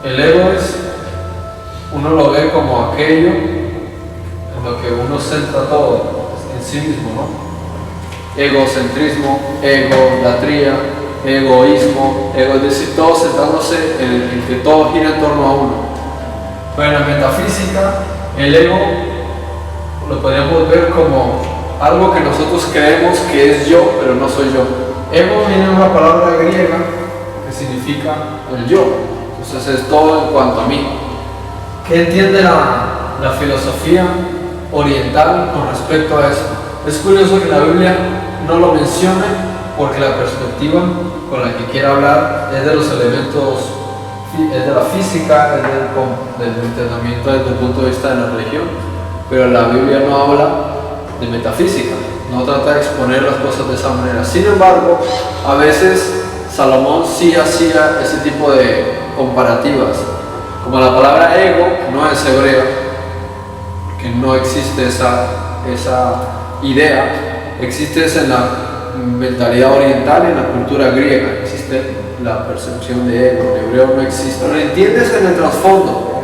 El ego uno lo ve como aquello en lo que uno centra todo en sí mismo, ¿no? Egocentrismo, egolatría, egoísmo, es decir, todo centrándose en que todo gira en torno a uno. Pero en la metafísica, el ego lo podríamos ver como algo que nosotros creemos que es yo, pero no soy yo. Ego viene de una palabra griega que significa el yo. Entonces es todo en cuanto a mí. ¿Qué entiende la filosofía oriental con respecto a esto? Es curioso que la Biblia no lo mencione porque la perspectiva con la que quiere hablar es de los elementos, es de la física, es del entendimiento desde el punto de vista de la religión, pero la Biblia no habla de metafísica, no trata de exponer las cosas de esa manera. Sin embargo, a veces Salomón sí hacía ese tipo de comparativas, como la palabra ego no es hebrea, que no existe esa idea, existe en la mentalidad oriental, en la cultura griega, existe la percepción de ego, en hebreo no existe, lo entiendes en el trasfondo,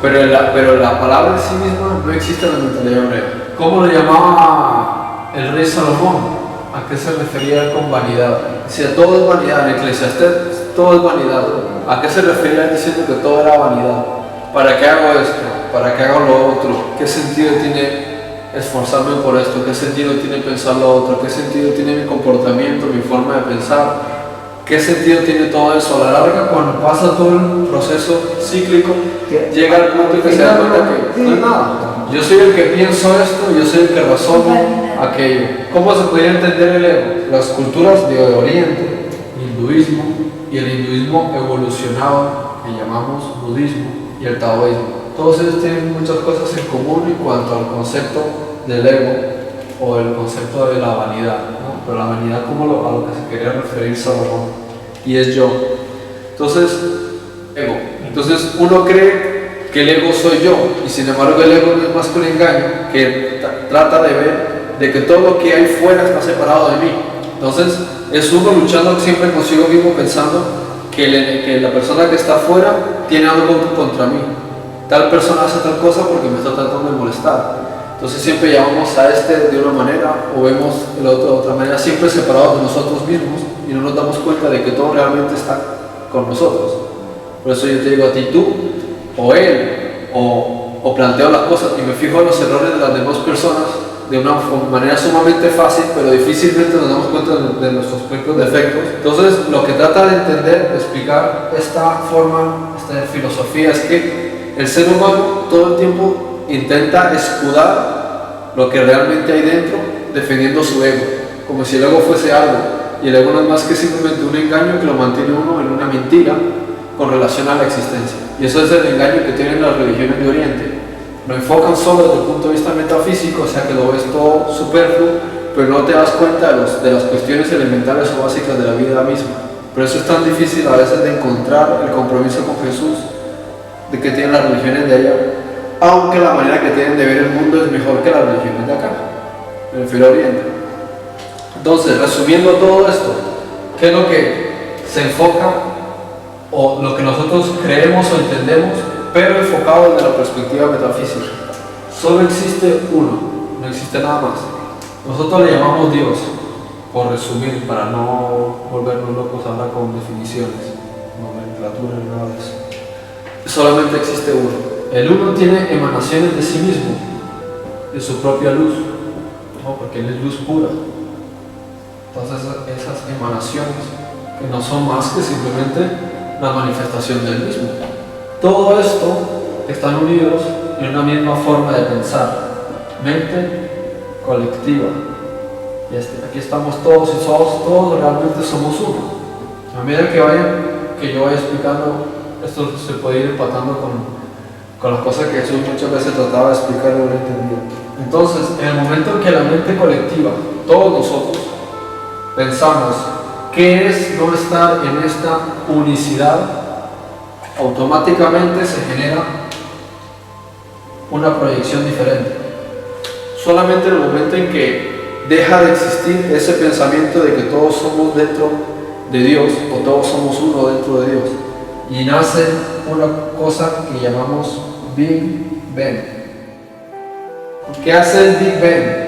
pero la palabra en sí misma no existe en la mentalidad hebrea. ¿Cómo lo llamaba el rey Salomón? ¿A qué se refería con vanidad? Decía, todo es vanidad, en Eclesiastés todo es vanidad. ¿A qué se refería diciendo que todo era vanidad? ¿Para qué hago esto? ¿Para qué hago lo otro? ¿Qué sentido tiene esforzarme por esto? ¿Qué sentido tiene pensar lo otro? ¿Qué sentido tiene mi comportamiento, mi forma de pensar? ¿Qué sentido tiene todo eso? A la larga, cuando pasa todo el proceso cíclico, llega al punto en que se da cuenta que no es nada. Yo soy el que pienso esto, yo soy el que razono aquello. ¿Cómo se podría entender el ego? Las culturas de Oriente, hinduismo, y el hinduismo evolucionado, que llamamos budismo, y el taoísmo. Todos ellos tienen muchas cosas en común en cuanto al concepto del ego o el concepto de la vanidad, ¿no? Pero la vanidad como a lo que se quería referir Salomón, y es yo. Entonces, ego. Entonces uno cree que el ego soy yo, y sin embargo el ego no es más que un engaño que trata de ver de que todo lo que hay fuera está separado de mí. Entonces es uno luchando siempre consigo mismo pensando que la persona que está afuera tiene algo contra mí. Tal persona hace tal cosa porque me está tratando de molestar. Entonces siempre llamamos a este de una manera o vemos el otro de otra manera, siempre separados de nosotros mismos, y no nos damos cuenta de que todo realmente está con nosotros. Por eso yo te digo a ti, tú o él, o planteo las cosas y me fijo en los errores de las demás personas de una manera sumamente fácil, pero difícilmente nos damos cuenta de nuestros propios defectos. Entonces lo que trata de entender, de explicar esta forma, esta filosofía, es que el ser humano todo el tiempo intenta escudar lo que realmente hay dentro, defendiendo su ego, como si el ego fuese algo, y el ego no es más que simplemente un engaño que lo mantiene uno en una mentira con relación a la existencia. Y eso es el engaño que tienen las religiones de Oriente. Lo enfocan solo desde el punto de vista metafísico, o sea que lo ves todo superfluo, pero no te das cuenta de las cuestiones elementales o básicas de la vida misma. Por eso es tan difícil a veces de encontrar el compromiso con Jesús de que tienen las religiones de allá, aunque la manera que tienen de ver el mundo es mejor que las religiones de acá, me refiero a Oriente. Entonces, resumiendo todo esto, ¿qué es lo que se enfoca o lo que nosotros creemos o entendemos, pero enfocado desde la perspectiva metafísica? Solo existe uno, no existe nada más. Nosotros le llamamos Dios, por resumir, para no volvernos locos ahora con definiciones, nomenclatura ni nada de eso. Solamente existe uno. El uno tiene emanaciones de sí mismo, de su propia luz, ¿no? Porque él es luz pura. Entonces esas emanaciones, que no son más que simplemente la manifestación del mismo. Todo esto están unidos en una misma forma de pensar, mente colectiva. Y aquí estamos todos y todos realmente somos uno. A medida que yo vaya explicando, esto se puede ir empatando con las cosas que Jesús muchas veces trataba de explicar y no lo entendía. Entonces, en el momento en que la mente colectiva, todos nosotros, pensamos qué es no estar en esta unicidad, automáticamente se genera una proyección diferente. Solamente en el momento en que deja de existir ese pensamiento de que todos somos dentro de Dios o todos somos uno dentro de Dios y nace una cosa que llamamos Big Bang. ¿Qué hace el Big Bang?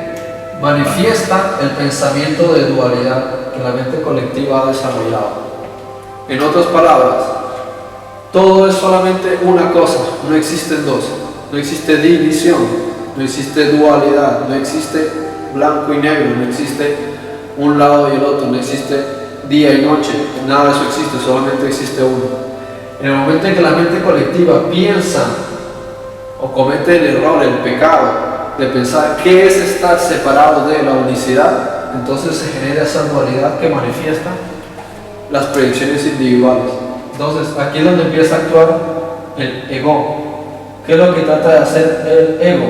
Manifiesta el pensamiento de dualidad que la mente colectiva ha desarrollado. En otras palabras, todo es solamente una cosa, no existen dos, no existe división, no existe dualidad, no existe blanco y negro, no existe un lado y el otro, no existe día y noche, nada de eso existe, solamente existe uno. En el momento en que la mente colectiva piensa o comete el error, el pecado de pensar qué es estar separado de la unicidad, entonces se genera esa dualidad que manifiesta las proyecciones individuales. Entonces aquí es donde empieza a actuar el ego. ¿Qué es lo que trata de hacer el ego?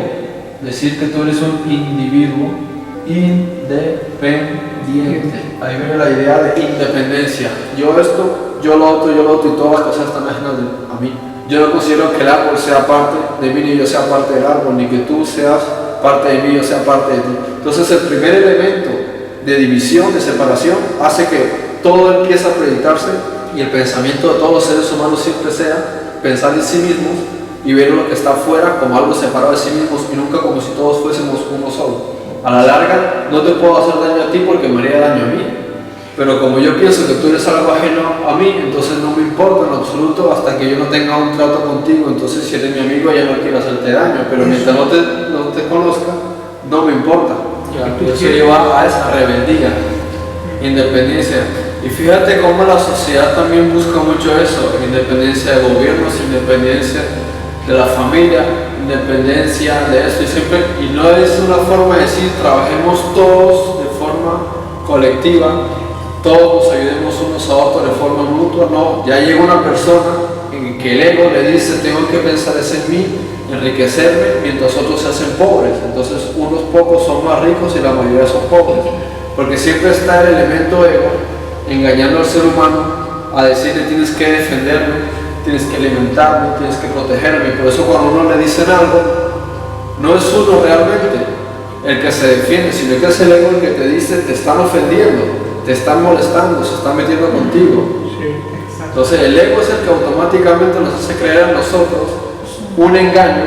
Decir que tú eres un individuo independiente. Ahí viene la idea de independencia. Yo esto, yo lo otro y todas las cosas están ajenas a mí. Yo no considero que el árbol sea parte de mí ni yo sea parte del árbol, ni que tú seas parte de mí y yo sea parte de ti. Entonces el primer elemento de división, de separación, hace que todo empieza a proyectarse y el pensamiento de todos los seres humanos siempre sea pensar en sí mismos y ver lo que está afuera como algo separado de sí mismos y nunca como si todos fuésemos uno solo. A la larga no te puedo hacer daño a ti porque me haría daño a mí, pero como yo pienso que tú eres algo ajeno a mí, entonces no me importa en absoluto hasta que yo no tenga un trato contigo. Entonces si eres mi amigo ya no quiero hacerte daño, pero mientras no te conozca no me importa. Eso lleva a esa rebeldía, independencia. Y fíjate cómo la sociedad también busca mucho eso: independencia de gobiernos, independencia de la familia, independencia de esto, y no es una forma de decir trabajemos todos de forma colectiva, todos nos ayudemos unos a otros de forma mutua. No, ya llega una persona en que el ego le dice tengo que pensar en mí, enriquecerme, mientras otros se hacen pobres. Entonces unos pocos son más ricos y la mayoría son pobres, porque siempre está el elemento ego engañando al ser humano a decirle tienes que defenderme, tienes que alimentarme, tienes que protegerme. Por eso cuando uno le dicen algo, no es uno realmente el que se defiende, sino que es el ego el que te dice te están ofendiendo, te están molestando, se están metiendo contigo. Entonces el ego es el que automáticamente nos hace creer a nosotros un engaño,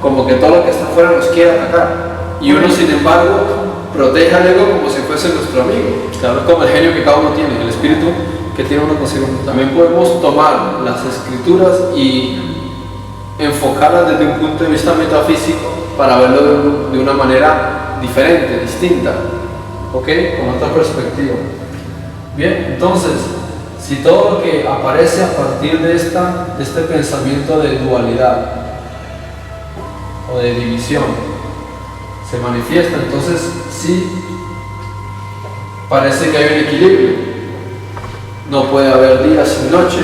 como que todo lo que está afuera nos quiere atacar, y uno sin embargo protege al ego como si fuese nuestro amigo. Claro, como el genio que cada uno tiene, el espíritu que tiene uno consigo. También podemos tomar las escrituras y enfocarlas desde un punto de vista metafísico para verlo de una manera diferente, distinta, ¿ok? Con otra perspectiva. Bien, entonces, si todo lo que aparece a partir de este pensamiento de dualidad o de división se manifiesta, entonces sí parece que hay un equilibrio. No puede haber día sin noche,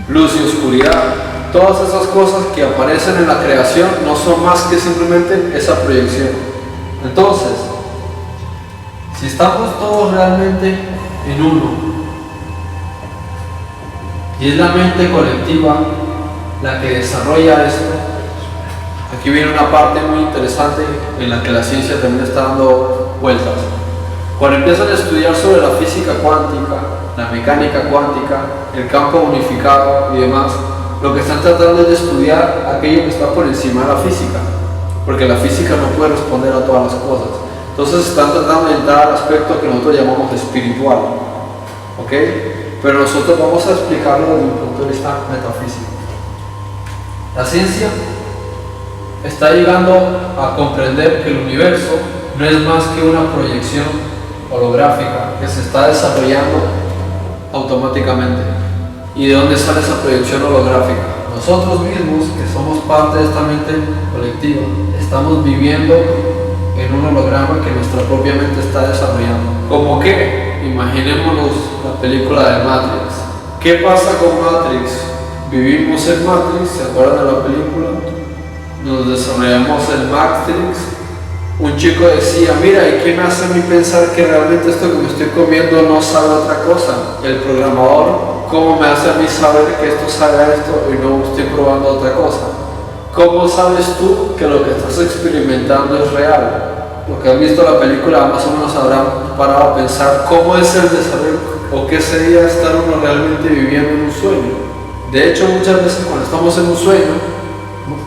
luz y oscuridad. Todas esas cosas que aparecen en la creación no son más que simplemente esa proyección. Entonces, si estamos todos realmente en uno, y es la mente colectiva la que desarrolla esto, aquí viene una parte muy interesante en la que la ciencia también está dando vueltas. Cuando empiezan a estudiar sobre la física cuántica, la mecánica cuántica, el campo unificado y demás, lo que están tratando es de estudiar aquello que está por encima de la física, porque la física no puede responder a todas las cosas. Entonces están tratando de entrar al aspecto que nosotros llamamos espiritual, ¿ok? Pero nosotros vamos a explicarlo desde un punto de vista metafísico. La ciencia está llegando a comprender que el universo no es más que una proyección holográfica que se está desarrollando automáticamente. ¿Y de dónde sale esa proyección holográfica? Nosotros mismos, que somos parte de esta mente colectiva, estamos viviendo en un holograma que nuestra propia mente está desarrollando. ¿Cómo qué? Imaginémonos la película de Matrix. ¿Qué pasa con Matrix? Vivimos en Matrix, ¿se acuerdan de la película? Nos desarrollamos en Matrix. Un chico decía, mira, ¿y qué me hace a mí pensar que realmente esto que me estoy comiendo no sabe a otra cosa? El programador, ¿cómo me hace a mí saber que esto sabe a esto y no estoy probando otra cosa? ¿Cómo sabes tú que lo que estás experimentando es real? Los que han visto la película más o menos habrán parado a pensar cómo es el desarrollo o qué sería estar uno realmente viviendo en un sueño. De hecho, muchas veces cuando estamos en un sueño,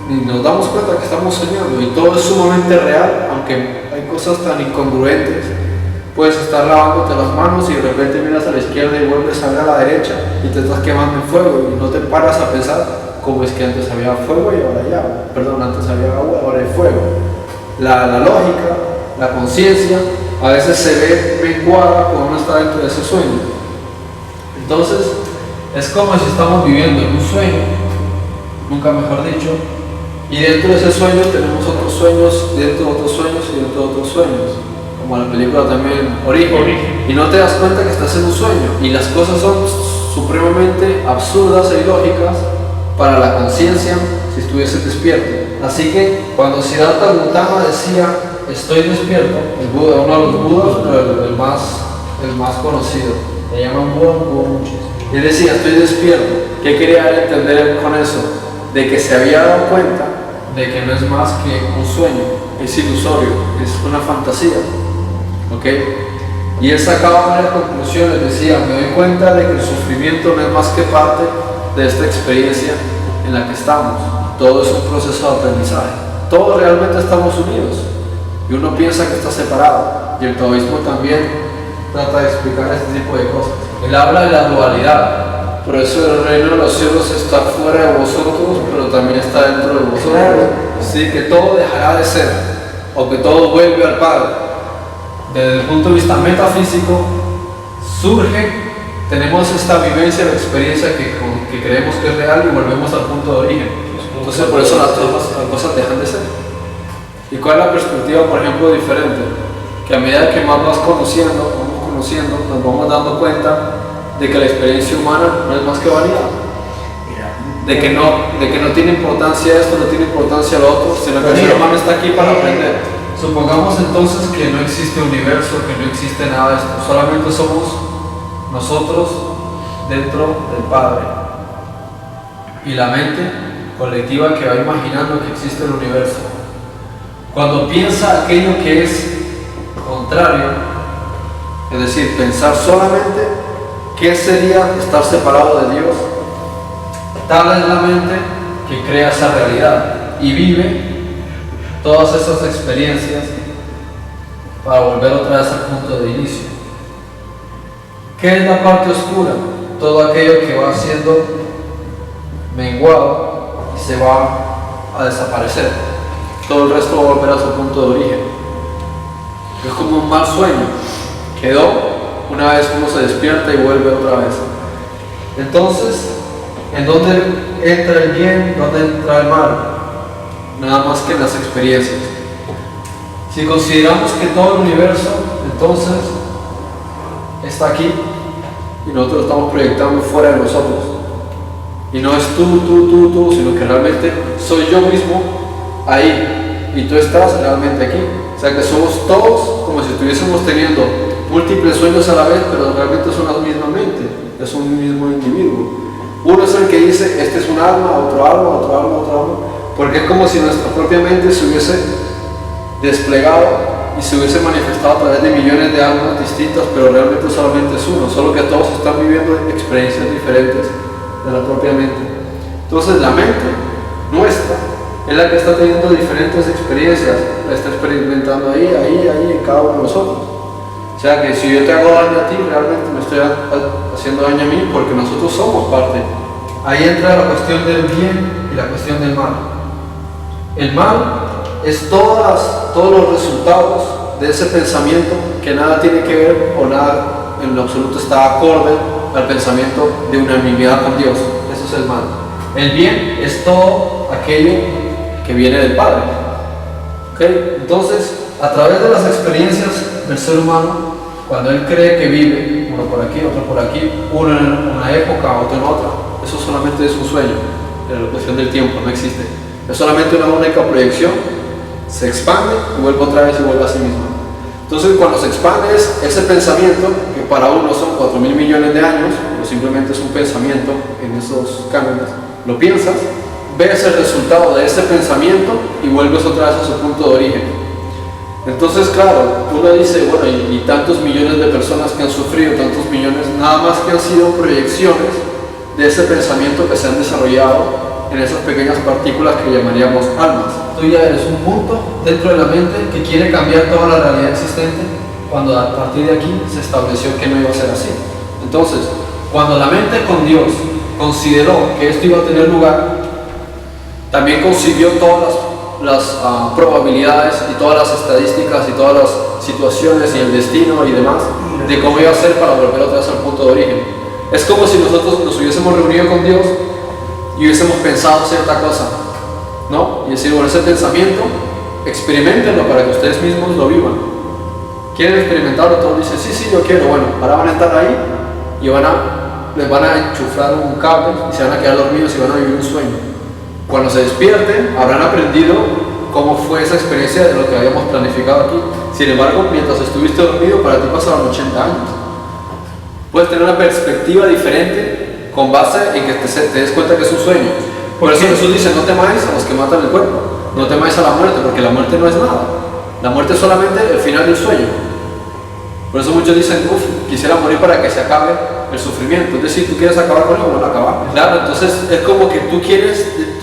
ni nos damos cuenta que estamos soñando y todo es sumamente real, aunque hay cosas tan incongruentes. Puedes estar lavándote las manos y de repente miras a la izquierda y vuelves a ver a la derecha y te estás quemando en fuego y no te paras a pensar cómo es que antes había fuego y ahora hay agua. Perdón, antes había agua, ahora hay fuego. La lógica, la conciencia, a veces se ve menguada cuando uno está dentro de ese sueño. Entonces, es como si estamos viviendo en un sueño, nunca mejor dicho, y dentro de ese sueño tenemos otros sueños, dentro de otros sueños y dentro de otros sueños, como la película también Origen. Y no te das cuenta que estás en un sueño, y las cosas son supremamente absurdas e ilógicas para la conciencia si estuviese despierto. Así que cuando Siddhartha Gautama decía estoy despierto, el Buda, uno de los Budas, pero el más conocido, le llaman Buda, y él decía estoy despierto. ¿Qué quería entender con eso? De que se había dado cuenta de que no es más que un sueño, es ilusorio, es una fantasía, ¿ok? Y él sacaba varias conclusiones, decía, me doy cuenta de que el sufrimiento no es más que parte de esta experiencia en la que estamos. Todo es un proceso de aprendizaje. Todos realmente estamos unidos y uno piensa que está separado. Y el taoísmo también trata de explicar este tipo de cosas. Él habla de la dualidad. Por eso el reino de los cielos está fuera de vosotros, pero también está dentro de vosotros. Sí, que todo dejará de ser, o que todo vuelve al Padre. Desde el punto de vista metafísico, tenemos esta vivencia, la experiencia que creemos que es real y volvemos al punto de origen. Entonces por eso las cosas dejan de ser. ¿Y cuál es la perspectiva, por ejemplo, diferente? Que a medida que más vamos conociendo, nos vamos dando cuenta de que la experiencia humana no es más que variedad. De que no tiene importancia esto, no tiene importancia lo otro, sino que el ser humano está aquí para aprender. Supongamos entonces que no existe universo, que no existe nada de esto, solamente somos nosotros dentro del Padre. Y la mente colectiva que va imaginando que existe el universo. Cuando piensa aquello que es contrario, es decir, pensar solamente qué sería estar separado de Dios, tal es la mente que crea esa realidad y vive todas esas experiencias para volver otra vez al punto de inicio. ¿Qué es la parte oscura? Todo aquello que va siendo menguado y se va a desaparecer. Todo el resto va a volver a su punto de origen. Es como un mal sueño. Quedó una vez uno se despierta y vuelve otra vez. Entonces, ¿en dónde entra el bien? ¿Dónde entra el mal? Nada más que en las experiencias. Si consideramos que todo el universo entonces está aquí y nosotros estamos proyectando fuera de nosotros, y no es tú, sino que realmente soy yo mismo ahí y tú estás realmente aquí. O sea que somos todos como si estuviésemos teniendo múltiples sueños a la vez, pero realmente son la misma mente, es un mismo individuo. Uno es el que dice este es un alma, otro alma, otro alma, otro alma, porque es como si nuestra propia mente se hubiese desplegado y se hubiese manifestado a través de millones de almas distintas, pero realmente solamente es uno, solo que todos están viviendo experiencias diferentes de la propia mente. Entonces la mente nuestra es la que está teniendo diferentes experiencias, la está experimentando ahí, en cada uno de nosotros. O sea que si yo te hago daño a ti, realmente me estoy haciendo daño a mí porque nosotros somos parte. Ahí entra la cuestión del bien y la cuestión del mal. El mal es todos los resultados de ese pensamiento que nada tiene que ver o nada en lo absoluto está acorde al pensamiento de unanimidad con Dios. Eso es el mal. El bien es todo aquello que viene del Padre. ¿Okay? Entonces, a través de las experiencias del ser humano, cuando él cree que vive, uno por aquí, otro por aquí, uno en una época, otro en otra, eso solamente es un sueño. La cuestión del tiempo no existe. Es solamente una única proyección, se expande y vuelve otra vez y vuelve a sí mismo. Entonces, cuando se expande es ese pensamiento, que para uno son 4.000 millones de años, pero simplemente es un pensamiento en esos cánones, lo piensas, ves el resultado de ese pensamiento y vuelves otra vez a su punto de origen. Entonces, claro, uno dice, bueno, y tantos millones de personas que han sufrido, tantos millones, nada más que han sido proyecciones de ese pensamiento que se han desarrollado en esas pequeñas partículas que llamaríamos almas. Tú ya eres un punto dentro de la mente que quiere cambiar toda la realidad existente, cuando a partir de aquí se estableció que no iba a ser así. Entonces, cuando la mente con Dios consideró que esto iba a tener lugar, también concibió todas las probabilidades y todas las estadísticas y todas las situaciones y el destino y demás de cómo iba a ser para volver otra vez al punto de origen. Es como si nosotros nos hubiésemos reunido con Dios y hubiésemos pensado cierta cosa, ¿no? Y decir, bueno, ese pensamiento, experimentenlo para que ustedes mismos lo vivan. ¿Quieren experimentarlo? Todos dicen, sí, sí, yo quiero. Bueno, ahora van a estar ahí y les van a enchufar un cable y se van a quedar dormidos y van a vivir un sueño. Cuando se despierten, habrán aprendido cómo fue esa experiencia de lo que habíamos planificado aquí. Sin embargo, mientras estuviste dormido, para ti pasaron 80 años. Puedes tener una perspectiva diferente con base en que te des cuenta que es un sueño. Por eso Jesús dice, no temáis a los que matan el cuerpo, no temáis a la muerte, porque la muerte no es nada. La muerte es solamente el final del sueño. Por eso muchos dicen, quisiera morir para que se acabe el sufrimiento. Es decir, tú quieres acabar con él o no acabar. Claro, entonces es como que tú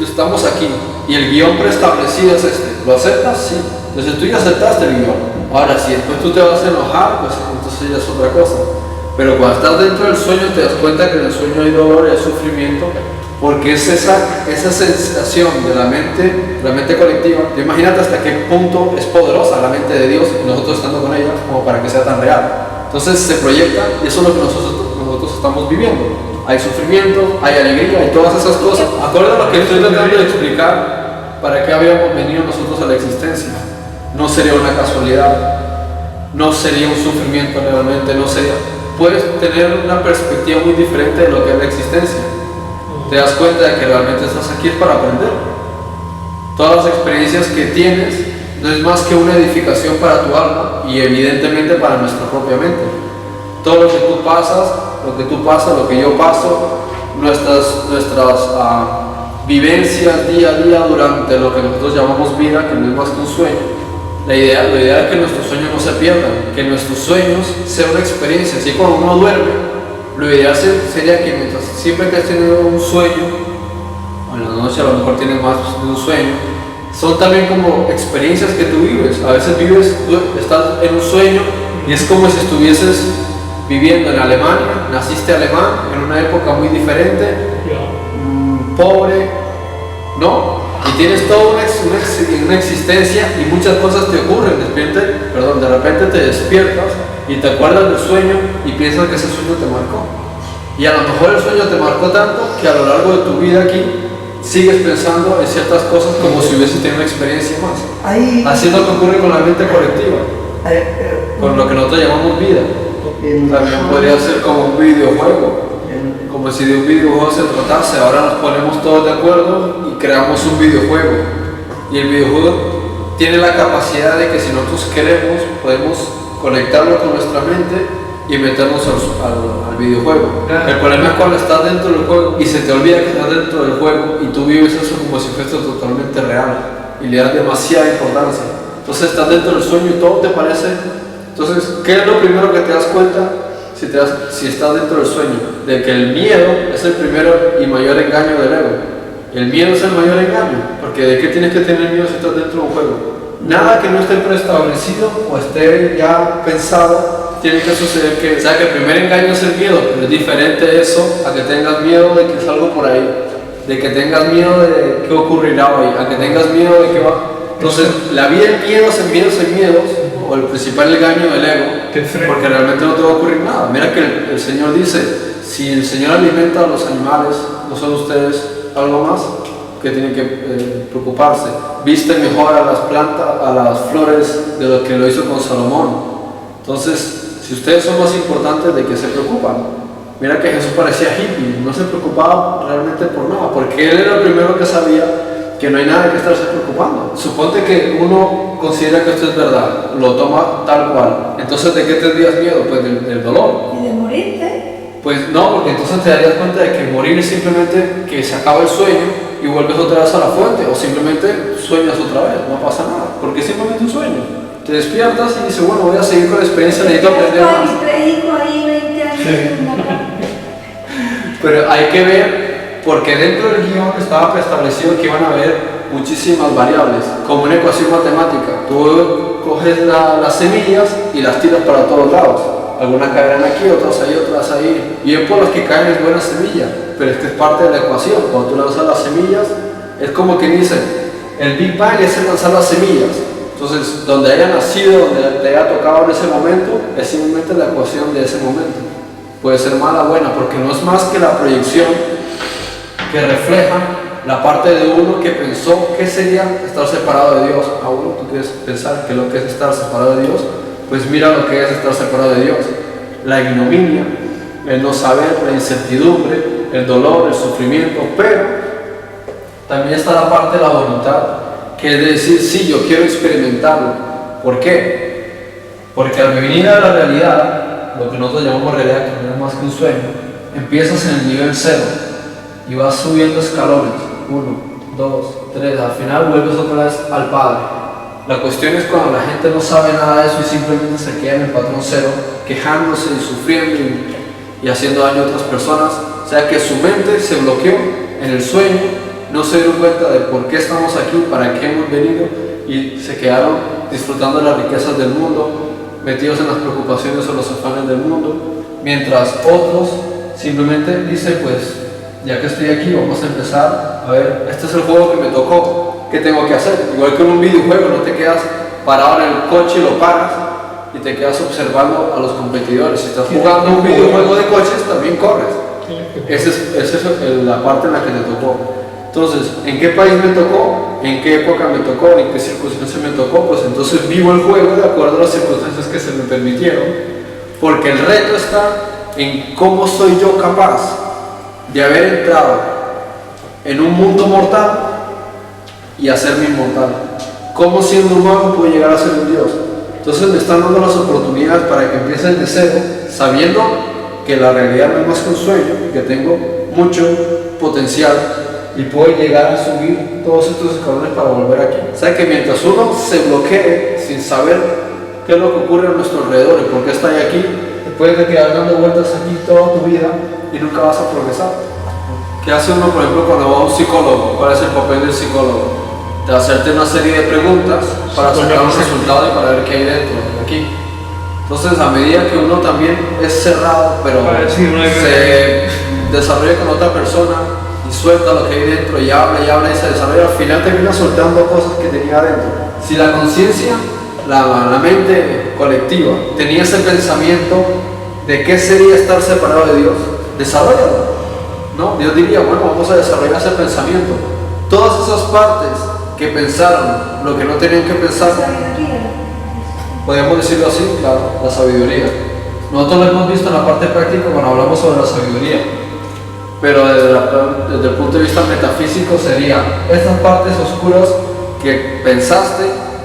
estamos aquí y el guión preestablecido es este. ¿Lo aceptas? Sí. Entonces tú ya aceptaste el guión. Ahora, si después tú te vas a enojar, pues entonces ya es otra cosa. Pero cuando estás dentro del sueño te das cuenta que en el sueño hay dolor y hay sufrimiento, porque es esa sensación de la mente colectiva. Imagínate hasta qué punto es poderosa la mente de Dios y nosotros estando con ella como para que sea tan real. Entonces se proyecta y eso es lo que nosotros estamos viviendo. Hay sufrimiento, hay alegría, hay todas esas cosas. Acorde a lo que estoy tratando de explicar, para qué habíamos venido nosotros a la existencia. No sería una casualidad, no sería un sufrimiento realmente, no sería. Puedes tener una perspectiva muy diferente de lo que es la existencia. Te das cuenta de que realmente estás aquí es para aprender. Todas las experiencias que tienes no es más que una edificación para tu alma y evidentemente para nuestra propia mente. Todo lo que tú pasas, lo que yo paso, nuestras vivencias día a día durante lo que nosotros llamamos vida, que no es más que un sueño. La idea es que nuestros sueños no se pierdan, que nuestros sueños sean una experiencia. Así cuando uno duerme, lo ideal sería que siempre que has tenido un sueño, o en la noche a lo mejor tienes más de un sueño, son también como experiencias que tú vives. A veces estás en un sueño y es como si estuvieses viviendo en Alemania, naciste alemán, en una época muy diferente, pobre, ¿no? Y tienes toda una existencia y muchas cosas te ocurren. De repente te despiertas y te acuerdas del sueño y piensas que ese sueño te marcó. Y a lo mejor el sueño te marcó tanto que a lo largo de tu vida aquí sigues pensando en ciertas cosas como si hubieses tenido una experiencia más. Así es lo que ocurre con la mente colectiva, con lo que nosotros llamamos vida. También podría ser como un videojuego. Como si de un videojuego se tratase. Ahora nos ponemos todos de acuerdo y creamos un videojuego. Y el videojuego tiene la capacidad de que si nosotros queremos, podemos conectarlo con nuestra mente y meternos al videojuego. El problema es cuando estás dentro del juego y se te olvida que estás dentro del juego y tú vives eso como si fuese totalmente real y le das demasiada importancia. Entonces estás dentro del sueño y todo te parece. Entonces, ¿qué es lo primero que te das cuenta? Si estás dentro del sueño, de que el miedo es el primero y mayor engaño del ego. El miedo es el mayor engaño, porque ¿de qué tienes que tener miedo si estás dentro de un juego? Nada que no esté preestablecido o esté ya pensado tiene que suceder. O sea, que el primer engaño es el miedo, pero es diferente eso a que tengas miedo de que es algo por ahí, de que tengas miedo de qué ocurrirá hoy, a que tengas miedo de qué va. Entonces, la vida en miedos, o el principal engaño del ego, porque realmente no te va a ocurrir nada. Mira que el Señor dice, si el Señor alimenta a los animales, ¿no son ustedes algo más que tienen que preocuparse? Viste mejor a las plantas, a las flores, de lo que lo hizo con Salomón. Entonces, si ustedes son más importantes, ¿de qué se preocupan? Mira que Jesús parecía hippie, no se preocupaba realmente por nada, porque Él era el primero que sabía que no hay nada de que estarse preocupando. Suponte que uno considera que esto es verdad, lo toma tal cual. Entonces, ¿de qué tendrías miedo? Pues del dolor. ¿Y de morirte? Pues no, porque entonces te darías cuenta de que morir es simplemente que se acaba el sueño y vuelves otra vez a la fuente, o simplemente sueñas otra vez, no pasa nada, porque es simplemente un sueño. Te despiertas y dices, bueno, voy a seguir con la experiencia, necesito aprender más. Predico ahí 20 años en la Pero hay que ver, porque dentro del guión estaba preestablecido que iban a haber muchísimas variables, como una ecuación matemática. Tú coges las semillas y las tiras para todos lados. Algunas caerán aquí, otras ahí, otras ahí. Bien por las que caen es buena semilla, pero es que es parte de la ecuación. Cuando tú lanzas las semillas, es como que dice, el Big Bang es el lanzar las semillas. Entonces, donde haya nacido, donde te haya tocado en ese momento, es simplemente la ecuación de ese momento. Puede ser mala o buena, porque no es más que la proyección que refleja la parte de uno que pensó que sería estar separado de Dios. Ah, bueno, tú quieres pensar que lo que es estar separado de Dios, pues mira lo que es estar separado de Dios. La ignominia, el no saber, la incertidumbre, el dolor, el sufrimiento, pero también está la parte de la voluntad, que es decir, sí, yo quiero experimentarlo. ¿Por qué? Porque al venir a la realidad, lo que nosotros llamamos realidad, que no es más que un sueño, empiezas en el nivel 0 y vas subiendo escalones, 1, 2, 3, al final vuelves otra vez al Padre. La cuestión es cuando la gente no sabe nada de eso y simplemente se queda en el patrón 0, quejándose y sufriendo y haciendo daño a otras personas. O sea que su mente se bloqueó en el sueño, no se dieron cuenta de por qué estamos aquí, para qué hemos venido, y se quedaron disfrutando de las riquezas del mundo, metidos en las preocupaciones o los afanes del mundo, mientras otros simplemente dicen, pues ya que estoy aquí, vamos a empezar a ver, este es el juego que me tocó, ¿qué tengo que hacer? Igual que en un videojuego, no te quedas parado en el coche y lo paras y te quedas observando a los competidores. Si estás jugando un videojuego de coches, también corres. Esa es la parte en la que te tocó. Entonces, ¿en qué país me tocó? ¿En qué época me tocó? ¿En qué circunstancias me tocó? Pues entonces vivo el juego de acuerdo a las circunstancias que se me permitieron, porque el reto está en cómo soy yo capaz de haber entrado en un mundo mortal y hacerme inmortal. ¿Cómo siendo humano puedo llegar a ser un Dios? Entonces me están dando las oportunidades para que empiece de cero, sabiendo que la realidad no es más que un sueño, que tengo mucho potencial y puedo llegar a subir todos estos escalones para volver aquí. O sea que mientras uno se bloquee sin saber qué es lo que ocurre a nuestro alrededor y por qué está aquí, te puedes quedar dando vueltas aquí toda tu vida y nunca vas a progresar. ¿Qué hace uno, por ejemplo, cuando va a un psicólogo? ¿Cuál es el papel del psicólogo? De hacerte una serie de preguntas para sacar un resultado y para ver qué hay dentro de aquí. Entonces, a medida que uno también es cerrado, pero se desarrolla con otra persona y suelta lo que hay dentro y habla y se desarrolla, al final termina soltando cosas que tenía adentro. Si la conciencia, la mente colectiva, tenía ese pensamiento de qué sería estar separado de Dios, desarrollalo. ¿No? Dios diría, bueno, vamos a desarrollar ese pensamiento. Todas esas partes que pensaron lo que no tenían que pensar, podríamos decirlo así, claro, la sabiduría. Nosotros lo hemos visto en la parte práctica cuando hablamos sobre la sabiduría, pero desde el punto de vista metafísico sería estas partes oscuras que pensaste,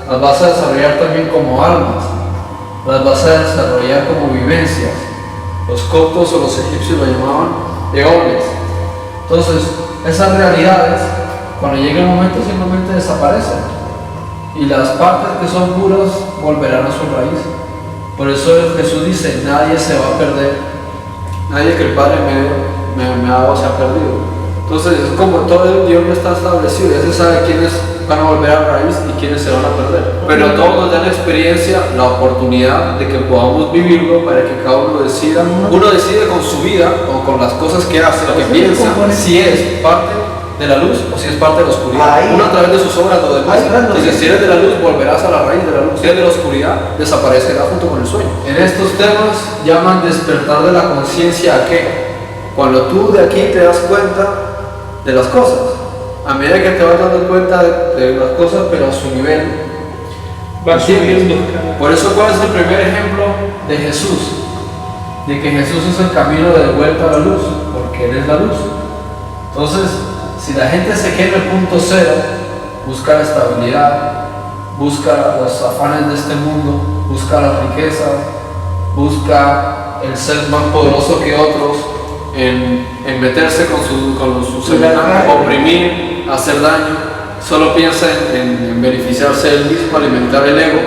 las vas a desarrollar también como almas, las vas a desarrollar como vivencias. Los coptos o los egipcios lo llamaban eones. Entonces, esas realidades, cuando llega el momento, simplemente desaparecen. Y las partes que son puras volverán a su raíz. Por eso Jesús dice, nadie se va a perder. Nadie que el Padre me ha dado se ha perdido. Entonces, es como todo el Dios no está establecido. Ya se sabe quiénes van a volver a raíz y quiénes se van a perder. Pero todos nos dan la experiencia, la oportunidad de que podamos vivirlo para que cada uno decida. Uno decide con su vida o con las cosas que hace, lo que piensa, si es parte de la luz o si es parte de la oscuridad. Uno a través de sus obras lo demuestra. Si eres de la luz, volverás a la raíz de la luz. Si eres de la oscuridad, desaparecerá junto con el sueño. En estos temas llaman despertar de la conciencia a qué. Cuando tú de aquí te das cuenta de las cosas, a medida que te vas dando cuenta de las cosas, pero a su nivel, va subiendo. Por eso, ¿cuál es el primer ejemplo de Jesús? De que Jesús es el camino de vuelta a la luz, porque Él es la luz. Entonces, si la gente se queda en el punto 0, busca la estabilidad, busca los afanes de este mundo, busca las riquezas, busca el ser más poderoso que otros, en meterse con su semejante, oprimir, hacer daño, solo piensa en beneficiarse él mismo, alimentar el ego.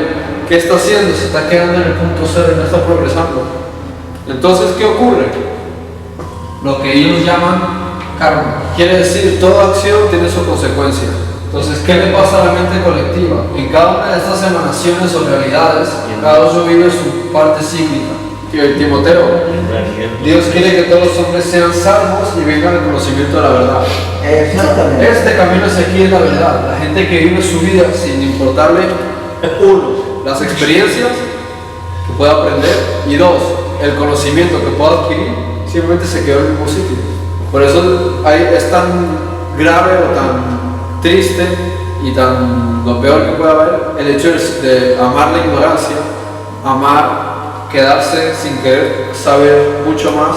¿Qué está haciendo? Se está quedando en el punto 0 y no está progresando. Entonces, ¿qué ocurre? lo que ellos llaman karma. Quiere decir, toda acción tiene su consecuencia. Entonces, ¿qué le pasa a la mente colectiva? En cada una de estas emanaciones o realidades, cada uno vive su parte cíclica. Timoteo, Dios quiere que todos los hombres sean salvos y vengan al conocimiento de la verdad. Exactamente. Este camino hacia aquí es la verdad. La gente que vive su vida sin importarle, uno, las experiencias que pueda aprender, y dos, el conocimiento que pueda adquirir, simplemente se quedó en el mismo sitio. Por eso es tan grave o tan triste y tan lo peor que puede haber el hecho de amar la ignorancia, amar quedarse sin querer saber mucho más.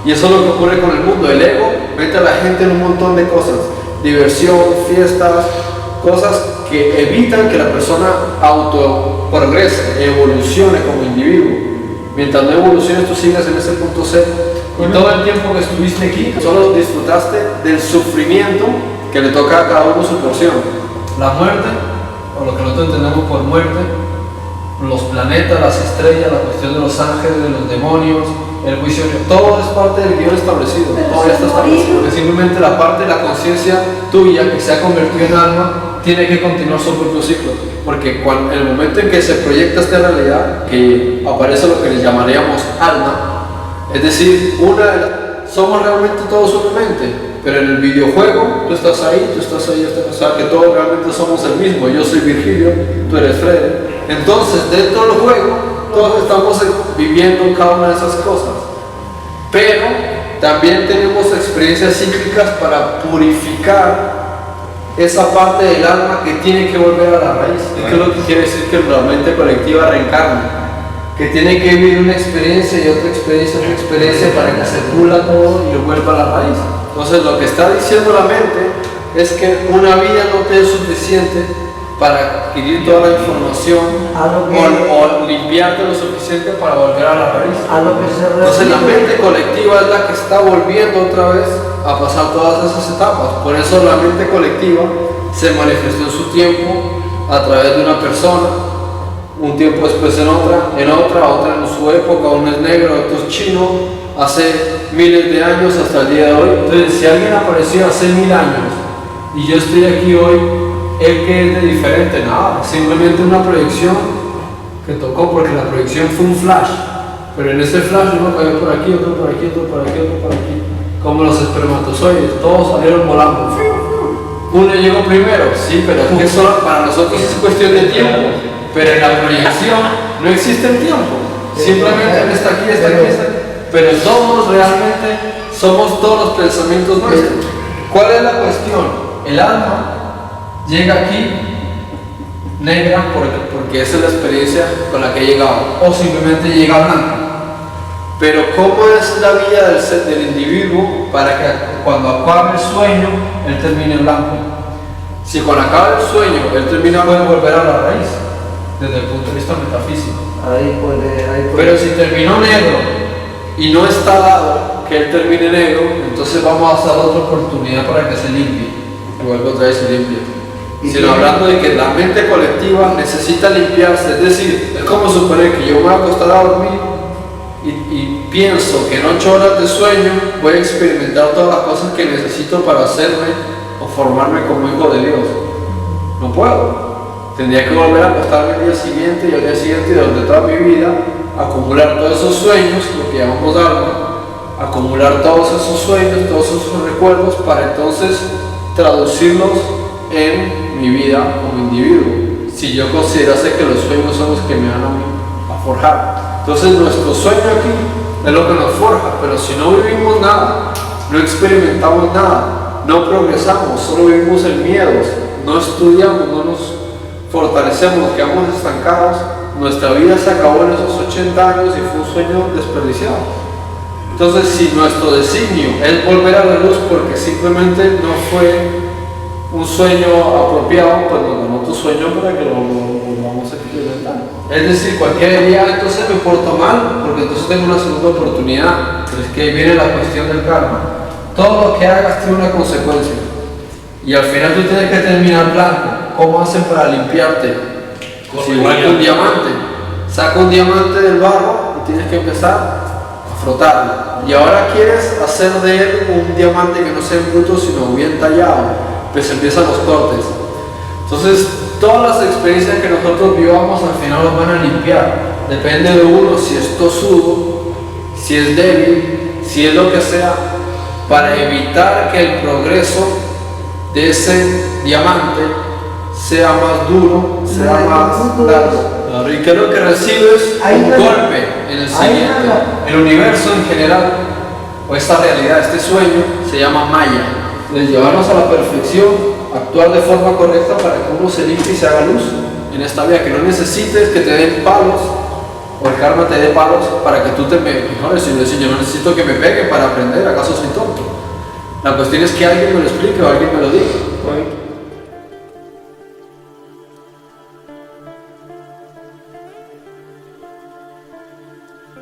Y eso es lo que ocurre con el mundo. El ego mete a la gente en un montón de cosas, diversión, fiestas, cosas que evitan que la persona progrese, evolucione como individuo. Mientras no evoluciones, tú sigues en ese punto cero. Y todo el tiempo que estuviste aquí, solo disfrutaste del sufrimiento que le toca a cada uno su porción. La muerte, o lo que nosotros entendemos por muerte, los planetas, las estrellas, la cuestión de los ángeles, de los demonios, el juicio, todo es parte del guión establecido, todo ya está establecido, que simplemente la parte de la conciencia tuya que se ha convertido en alma tiene que continuar su propio ciclo, porque en el momento en que se proyecta esta realidad, que aparece lo que le llamaríamos alma, es decir, somos realmente todos una mente. Pero en el videojuego, tú estás ahí, o sea, que todos realmente somos el mismo. Yo soy Virgilio, tú eres Fred. Entonces, dentro del juego, todos estamos viviendo cada una de esas cosas. Pero también tenemos experiencias cíclicas para purificar esa parte del alma que tiene que volver a la raíz. ¿Qué es lo que quiere decir que la mente colectiva reencarna? Que tiene que vivir una experiencia y otra experiencia para que se pula todo y vuelva a la raíz. Entonces lo que está diciendo la mente es que una vida no te es suficiente para adquirir toda la información o limpiarte lo suficiente para volver a la raíz. Entonces la mente colectiva es la que está volviendo otra vez a pasar todas esas etapas. Por eso la mente colectiva se manifestó en su tiempo a través de una persona, un tiempo después en otra en su época, uno es negro, otro es chino, hace miles de años hasta el día de hoy. Entonces, si alguien apareció hace 1000 años y yo estoy aquí hoy, ¿él qué es de diferente? Nada, simplemente una proyección que tocó, porque la proyección fue un flash, pero en ese flash uno cayó por aquí, otro por aquí, otro por aquí, otro por aquí, como los espermatozoides, todos salieron volando. Uno llegó primero, sí, pero es que solo para nosotros es cuestión de tiempo, pero en la proyección no existe el tiempo, simplemente él está aquí, está aquí, está aquí. Pero todos realmente somos todos los pensamientos nuestros. ¿Cuál es la cuestión? El alma llega aquí negra porque esa es la experiencia con la que he llegado, o simplemente llega blanca. Pero ¿cómo es la vida del individuo para que cuando acabe el sueño él termine blanco? Si cuando acaba el sueño él termina, puede volver a la raíz desde el punto de vista metafísico. Ahí puede. Pero si terminó negro y no está dado que él termine negro, entonces vamos a hacer otra oportunidad para que se limpie y vuelva otra vez se limpie. Sino hablando de que la mente colectiva necesita limpiarse, es decir, es como suponer que yo me voy a acostar a dormir y pienso que en 8 horas de sueño voy a experimentar todas las cosas que necesito para hacerme o formarme como hijo de Dios. No puedo. Tendría que volver a acostarme el día siguiente y al día siguiente y durante toda mi vida acumular todos esos sueños, lo que llamamos alma, acumular todos esos sueños, todos esos recuerdos para entonces traducirlos en mi vida como individuo, si yo considerase que los sueños son los que me van a forjar. Entonces nuestro sueño aquí es lo que nos forja, pero si no vivimos nada, no experimentamos nada, no progresamos, solo vivimos en miedos, no estudiamos, no nos fortalecemos, nos quedamos estancados, nuestra vida se acabó en esos 80 años y fue un sueño desperdiciado. Entonces, si nuestro designio es volver a la luz porque simplemente no fue un sueño apropiado, pues nos ganó tu sueño para que lo volvamos a experimentar. Es decir, cualquier día entonces me porto mal porque entonces tengo una segunda oportunidad. Es que ahí viene la cuestión del karma. Todo lo que hagas tiene una consecuencia y al final tú tienes que terminar blanco. ¿Cómo hacen para limpiarte? Si igual que un diamante, saca un diamante del barro y tienes que empezar a frotarlo, y ahora quieres hacer de él un diamante que no sea en bruto sino bien tallado, pues empiezan los cortes. Entonces todas las experiencias que nosotros vivamos al final nos van a limpiar. Depende de uno si es tosudo, si es débil, si es lo que sea, para evitar que el progreso de ese diamante sea más duro, sea más largo. Y que lo que recibes un golpe en el siguiente. El universo en general, o esta realidad, este sueño, se llama Maya. De llevarnos a la perfección, actuar de forma correcta para que uno se limpie y se haga luz en esta vida, que no necesites que te den palos o el karma te dé palos para que tú te mejores. Y decir, yo no necesito que me peguen para aprender, ¿acaso soy tonto? La cuestión es que alguien me lo explique o alguien me lo diga.